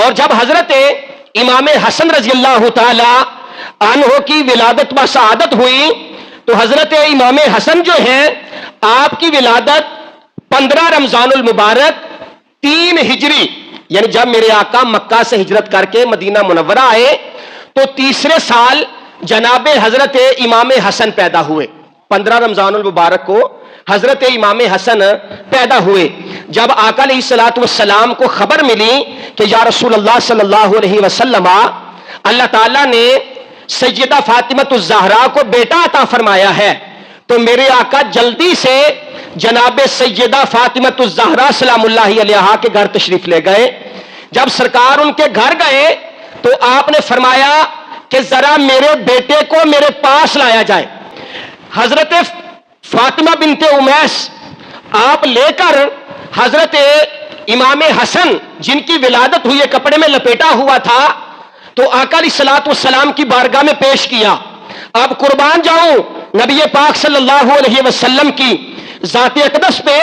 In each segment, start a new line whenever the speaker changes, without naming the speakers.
اور جب حضرت امام حسن رضی اللہ تعالی عنہ کی ولادت و شہادت ہوئی تو حضرت امام حسن جو ہیں آپ کی ولادت 15 رمضان المبارک 3 ہجری یعنی جب میرے آقا مکہ سے ہجرت کر کے مدینہ منورہ آئے تو تیسرے سال جناب حضرت امام حسن پیدا ہوئے. 15 رمضان المبارک کو حضرت امام حسن پیدا ہوئے. جب آقا علیہ الصلوۃ والسلام کو خبر ملی کہ یا رسول اللہ صلی اللہ علیہ وسلم اللہ تعالیٰ نے سیدہ فاطمہ الزہرا کو بیٹا عطا فرمایا ہے تو میرے آقا جلدی سے جناب سیدہ فاطمہ الزہرا سلام اللہ علیہا کے گھر تشریف لے گئے. جب سرکار ان کے گھر گئے تو آپ نے فرمایا کہ ذرا میرے بیٹے کو میرے پاس لایا جائے. حضرت فاطمہ بنت امیس آپ لے کر حضرت امام حسن جن کی ولادت ہوئی کپڑے میں لپیٹا ہوا تھا تو آقا علیہ الصلوۃ والسلام کی بارگاہ میں پیش کیا. اب قربان جاؤں نبی پاک صلی اللہ علیہ وسلم کی ذات اقدس پہ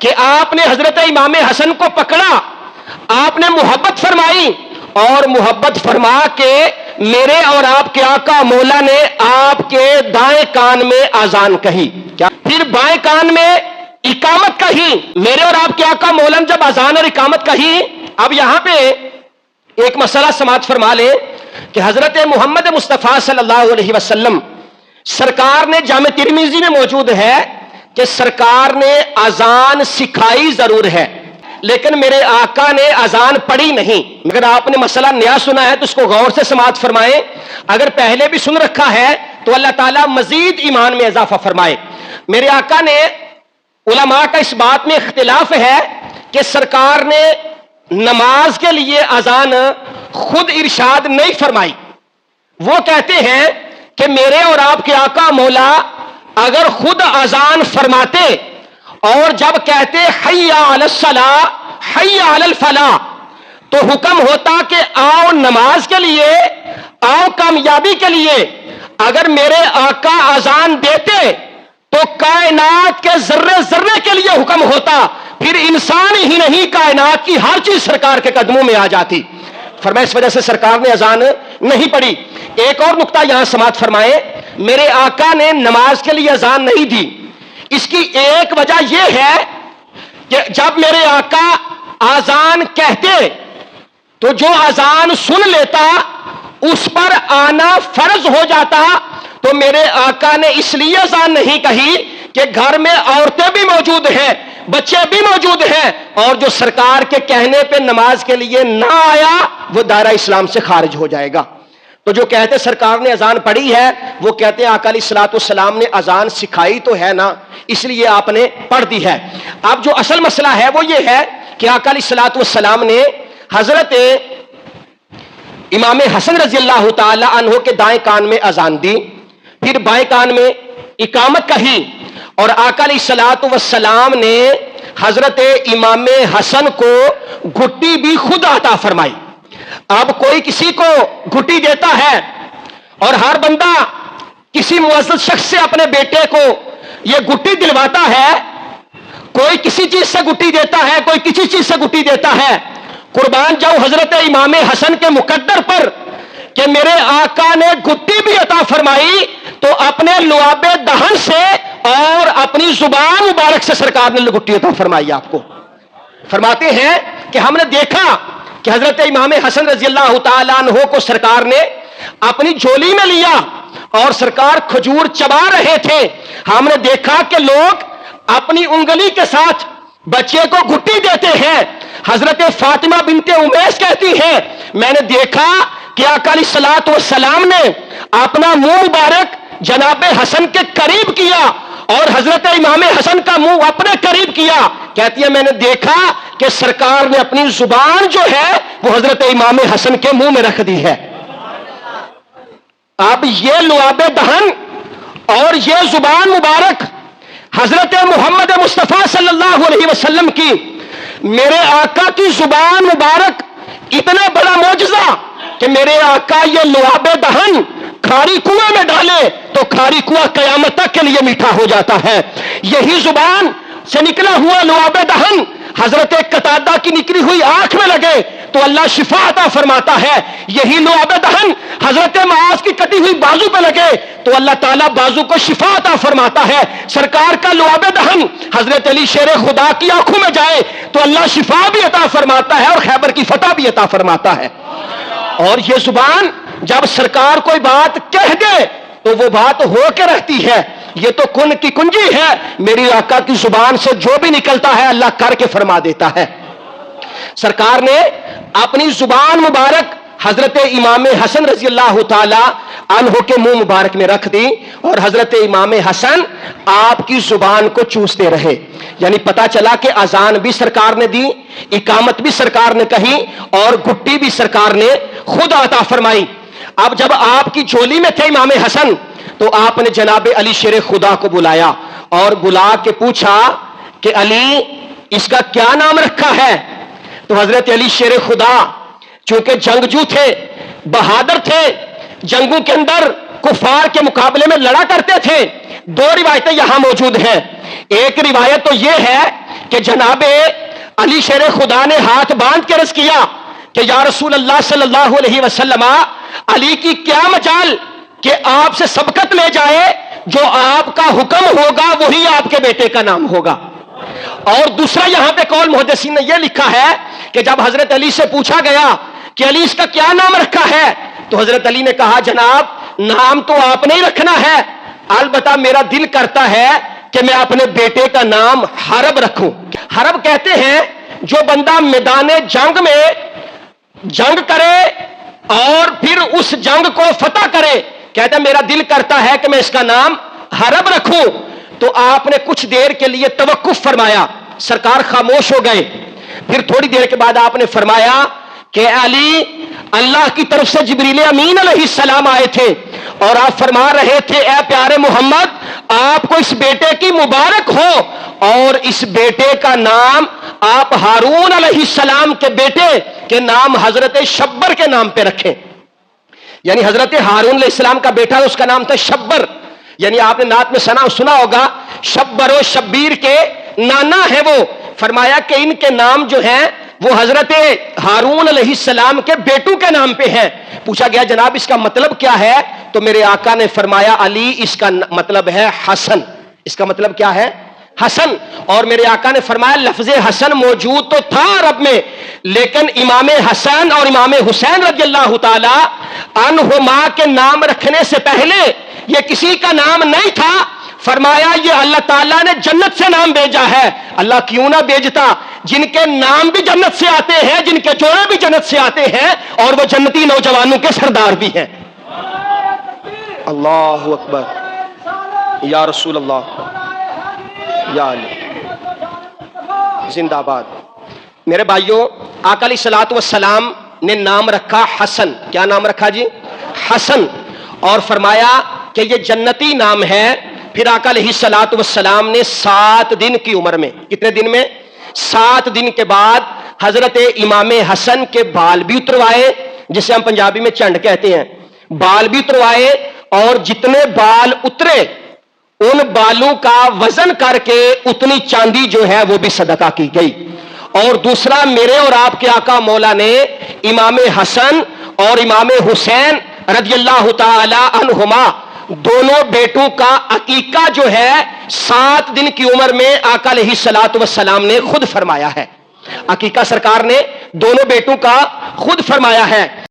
کہ آپ نے حضرت امام حسن کو پکڑا, آپ نے محبت فرمائی اور محبت فرما کے میرے اور آپ کے آقا مولا نے آپ کے دائیں کان میں اذان کہی, کیا پھر بائیں کان میں اقامت کہی. میرے اور آپ کے آقا مولا نے جب اذان اور اقامت کہی. اب یہاں پہ ایک مسئلہ سماعت فرما لے کہ حضرت محمد مصطفیٰ صلی اللہ علیہ وسلم سرکار نے جامع ترمذی میں موجود ہے کہ سرکار نے اذان سکھائی ضرور ہے لیکن میرے آقا نے اذان پڑھی نہیں. اگر آپ نے مسئلہ نیا سنا ہے تو اس کو غور سے سماعت فرمائیں, اگر پہلے بھی سن رکھا ہے تو اللہ تعالیٰ مزید ایمان میں اضافہ فرمائے. میرے آقا نے, علماء کا اس بات میں اختلاف ہے کہ سرکار نے نماز کے لیے اذان خود ارشاد نہیں فرمائی. وہ کہتے ہیں کہ میرے اور آپ کے آقا مولا اگر خود اذان فرماتے اور جب کہتے حی علی الصلاۃ حی علی الفلاح تو حکم ہوتا کہ آؤ نماز کے لیے, آؤ کامیابی کے لیے. اگر میرے آقا اذان دیتے تو کائنات کے ذرے ذرے کے لیے حکم ہوتا, پھر انسان ہی نہیں کائنات کی ہر چیز سرکار کے قدموں میں آ جاتی. فرمایا اس وجہ سے سرکار نے اذان نہیں پڑھی. ایک اور نقطہ یہاں سماعت فرمائے, میرے آقا نے نماز کے لیے اذان نہیں دی. اس کی ایک وجہ یہ ہے کہ جب میرے آقا اذان کہتے تو جو اذان سن لیتا اس پر آنا فرض ہو جاتا. تو میرے آقا نے اس لیے اذان نہیں کہی کہ گھر میں عورتیں بھی موجود ہیں, بچے بھی موجود ہیں, اور جو سرکار کے کہنے پہ نماز کے لیے نہ آیا وہ دائرہ اسلام سے خارج ہو جائے گا. تو جو کہتے سرکار نے اذان پڑھی ہے وہ کہتے ہیں آقا علیہ الصلوۃ والسلام نے اذان سکھائی تو ہے نا, اس لیے آپ نے پڑھ دی ہے. اب جو اصل مسئلہ ہے وہ یہ ہے کہ آقا علیہ الصلوۃ والسلام نے حضرت امام حسن رضی اللہ تعالی عنہ کے دائیں کان میں اذان دی, پھر بائیں کان میں اقامت کہی, اور آقا علیہ الصلوۃ والسلام نے حضرت امام حسن کو گھٹی بھی خود عطا فرمائی. اب کوئی کسی کو گھٹی دیتا ہے اور ہر بندہ کسی معزز شخص سے اپنے بیٹے کو یہ گھٹی دلواتا ہے, کوئی کسی چیز سے گھٹی دیتا ہے, کوئی کسی چیز سے گھٹی دیتا ہے. قربان جاؤ حضرت امام حسن کے مقدر پر کہ میرے آقا نے گھٹی بھی عطا فرمائی تو اپنے لعاب دہن سے اور اپنی زبان مبارک سے سرکار نے گھٹی عطا فرمائی. آپ کو فرماتے ہیں کہ ہم نے دیکھا کہ حضرت امام حسن رضی اللہ تعالیٰ عنہ کو سرکار نے اپنی جھولی میں لیا اور سرکار کھجور چبا رہے تھے. ہم نے دیکھا کہ لوگ اپنی انگلی کے ساتھ بچے کو گھٹی دیتے ہیں. حضرت فاطمہ بنت امیس کہتی ہیں میں نے دیکھا کہ آقا علیہ الصلوۃ والسلام نے اپنا منہ مبارک جناب حسن کے قریب کیا اور حضرت امام حسن کا منہ اپنے قریب کیا. کہتی ہے میں نے دیکھا کہ سرکار نے اپنی زبان جو ہے وہ حضرت امام حسن کے منہ میں رکھ دی ہے. اب یہ لعاب دہن اور یہ زبان مبارک حضرت محمد مصطفیٰ صلی اللہ علیہ وسلم کی, میرے آقا کی زبان مبارک اتنا بڑا معجزہ کہ میرے آقا یہ لعاب دہن کھاری کنواں میں ڈالے تو کھاری کنواں قیامت تک کے لیے میٹھا ہو جاتا ہے. یہی زبان سے نکلا ہوا لعاب دہن حضرت قتادہ کی نکلی ہوئی آنکھ میں لگے تو اللہ شفا عطا فرماتا ہے. یہی لعاب دہن حضرت معاذ کی کٹی ہوئی بازو پہ لگے تو اللہ تعالیٰ بازو کو شفا عطا فرماتا ہے. سرکار کا لعاب دہن حضرت علی شیر خدا کی آنکھوں میں جائے تو اللہ شفا بھی عطا فرماتا ہے اور خیبر کی فتح بھی عطا فرماتا ہے. اور یہ زبان جب سرکار کوئی بات کہہ دے تو وہ بات ہو کے رہتی ہے. یہ تو کن کی کنجی ہے. میری آقا کی زبان سے جو بھی نکلتا ہے اللہ کر کے فرما دیتا ہے. سرکار نے اپنی زبان مبارک حضرت امام حسن رضی اللہ تعالی عنہ کے منہ مبارک میں رکھ دی اور حضرت امام حسن آپ کی زبان کو چوستے رہے. یعنی پتا چلا کہ اذان بھی سرکار نے دی, اقامت بھی سرکار نے کہی اور گھٹی بھی سرکار نے خود عطا فرمائی. اب جب آپ کی جھولی میں تھے امام حسن تو آپ نے جناب علی شیر خدا کو بلایا اور بلا کے پوچھا کہ علی اس کا کیا نام رکھا ہے. تو حضرت علی شیر خدا چونکہ جنگجو تھے, بہادر تھے, جنگوں کے اندر کفار کے مقابلے میں لڑا کرتے تھے. دو روایتیں یہاں موجود ہیں. ایک روایت تو یہ ہے کہ جناب علی شیر خدا نے ہاتھ باندھ کے عرض کیا کہ یا رسول اللہ صلی اللہ علیہ وسلم علی کی کیا مجال کہ آپ سے سبقت لے جائے, جو آپ کا حکم ہوگا وہی آپ کے بیٹے کا نام ہوگا. اور دوسرا یہاں پہ قول محدثین نے یہ لکھا ہے کہ جب حضرت علی سے پوچھا گیا کہ علی اس کا کیا نام رکھا ہے تو حضرت علی نے کہا جناب نام تو آپ نے ہی رکھنا ہے, البتہ میرا دل کرتا ہے کہ میں اپنے بیٹے کا نام حرب رکھوں. حرب کہتے ہیں جو بندہ میدان جنگ میں جنگ کرے اور پھر اس جنگ کو فتح کرے, کہتا ہے میرا دل کرتا ہے کہ میں اس کا نام حرب رکھوں. تو آپ نے کچھ دیر کے لیے توقف فرمایا, سرکار خاموش ہو گئے. پھر تھوڑی دیر کے بعد آپ نے فرمایا کہ علی اللہ کی طرف سے جبریل امین علیہ السلام آئے تھے اور آپ فرما رہے تھے اے پیارے محمد آپ کو اس بیٹے کی مبارک ہو اور اس بیٹے کا نام آپ ہارون علیہ السلام کے بیٹے کے نام حضرت شبر کے نام پہ رکھیں. یعنی حضرت ہارون علیہ السلام کا بیٹا اس کا نام تھا شبر. یعنی آپ نے نعت میں سنا ہوگا شبر و شبیر کے نانا ہے وہ. فرمایا کہ ان کے نام جو ہیں وہ حضرت ہارون علیہ السلام کے بیٹوں کے نام پہ ہیں. پوچھا گیا جناب اس کا مطلب کیا ہے تو میرے آقا نے فرمایا علی اس کا مطلب ہے حسن. اس کا مطلب کیا ہے؟ حسن. اور میرے آقا نے فرمایا لفظ حسن موجود تو تھا عرب میں لیکن امام حسن اور امام حسین رضی اللہ تعالی عنہما کے نام رکھنے سے پہلے یہ کسی کا نام نہیں تھا. فرمایا یہ اللہ تعالیٰ نے جنت سے نام بھیجا ہے. اللہ کیوں نہ بھیجتا جن کے نام بھی جنت سے آتے ہیں, جن کے جوڑے بھی جنت سے آتے ہیں اور وہ جنتی نوجوانوں کے سردار بھی ہیں. اللہ اکبر یا رسول اللہ یا علی زندہ باد. میرے بھائیوں آقا علیہ الصلوۃ والسلام نے نام رکھا حسن. کیا نام رکھا جی؟ حسن. اور فرمایا کہ یہ جنتی نام ہے. پھر آقا علیہ الصلوۃ والسلام نے 7 دن کی عمر میں, کتنے دن میں؟ 7 دن کے بعد حضرت امام حسن کے بال بھی اتروائے, جسے ہم پنجابی میں چنڈ کہتے ہیں, بال بھی اتروائے اور جتنے بال اترے ان بالوں کا وزن کر کے اتنی چاندی جو ہے وہ بھی صدقہ کی گئی. اور دوسرا میرے اور آپ کے آقا مولا نے امام حسن اور امام حسین رضی اللہ تعالی عنہما دونوں بیٹوں کا عقیقہ جو ہے 7 دن کی عمر میں آقا علیہ الصلوۃ والسلام نے خود فرمایا ہے. عقیقہ سرکار نے دونوں بیٹوں کا خود فرمایا ہے.